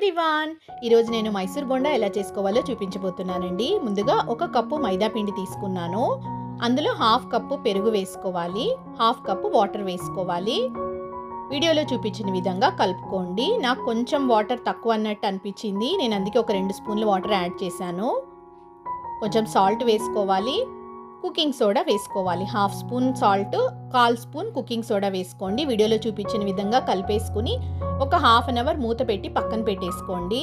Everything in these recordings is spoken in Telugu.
ఎవ్రీవాన్, ఈరోజు నేను మైసూర్ బోండా ఎలా చేసుకోవాలో చూపించబోతున్నానండి. ముందుగా ఒక కప్పు మైదా పిండి తీసుకున్నాను. అందులో హాఫ్ కప్పు పెరుగు వేసుకోవాలి, హాఫ్ కప్పు వాటర్ వేసుకోవాలి. వీడియోలో చూపించిన విధంగా కలుపుకోండి. నాకు కొంచెం వాటర్ తక్కువ అన్నట్టు అనిపించింది, నేను అందుకే ఒక 2 స్పూన్లు వాటర్ యాడ్ చేశాను. కొంచెం సాల్ట్ వేసుకోవాలి, కుకింగ్ సోడా వేసుకోవాలి. Half spoon salt, 1/4 spoon cooking soda వేసుకోండి. వీడియోలో చూపించిన విధంగా కలిపేసుకుని ఒక హాఫ్ అన్ అవర్ మూత పెట్టి పక్కన పెట్టేసుకోండి.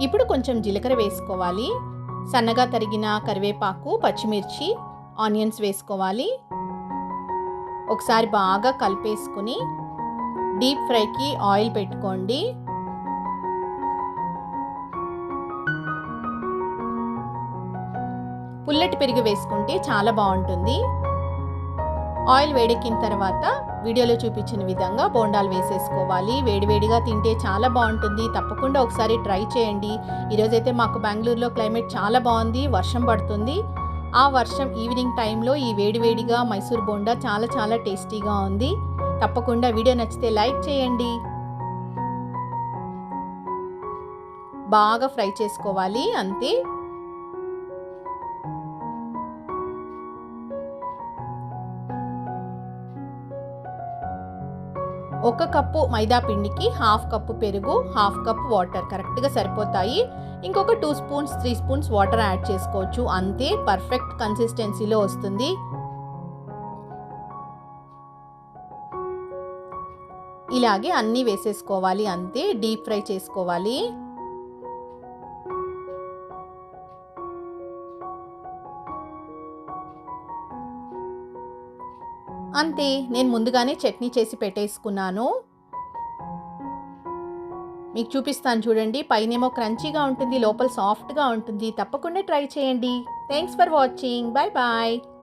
ఇప్పుడు కొంచెం జీలకర్ర వేసుకోవాలి, సన్నగా తరిగిన కరివేపాకు, పచ్చిమిర్చి, ఆనియన్స్ వేసుకోవాలి. ఒకసారి బాగా కలిపేసుకుని డీప్ ఫ్రైకి ఆయిల్ పెట్టుకోండి. పుల్లటి పెరుగు వేసుకుంటే చాలా బాగుంటుంది. ఆయిల్ వేడెక్కిన తర్వాత వీడియోలో చూపించిన విధంగా బోండాలు వేసేసుకోవాలి. వేడివేడిగా తింటే చాలా బాగుంటుంది. తప్పకుండా ఒకసారి ట్రై చేయండి. ఈరోజైతే మాకు బెంగళూరులో క్లైమేట్ చాలా బాగుంది, వర్షం పడుతుంది. ఆ వర్షం ఈవినింగ్ టైంలో ఈ వేడివేడిగా మైసూర్ బోండా చాలా చాలా టేస్టీగా ఉంది. తప్పకుండా వీడియో నచ్చితే లైక్ చేయండి. బాగా ఫ్రై చేసుకోవాలి, అంతే. ఒక కప్పు మైదా పిండికి హాఫ్ కప్పు పెరుగు, హాఫ్ కప్ వాటర్ కరెక్ట్గా సరిపోతాయి. ఇంకొక 2 స్పూన్స్ 3 స్పూన్స్ వాటర్ యాడ్ చేసుకోవచ్చు, అంతే. పర్ఫెక్ట్ కన్సిస్టెన్సీలో వస్తుంది. ఇలాగే అన్నీ వేసేసుకోవాలి, అంతే. డీప్ ఫ్రై చేసుకోవాలి. అంతే, నేను ముందుగానే చట్నీ చేసి పెట్టేసుకున్నాను. మీకు చూపిస్తాను చూడండి. పైనేమో క్రంచీగా ఉంటుంది, లోపల సాఫ్ట్గా ఉంటుంది. తప్పకుండా ట్రై చేయండి. Thanks for watching. Bye bye.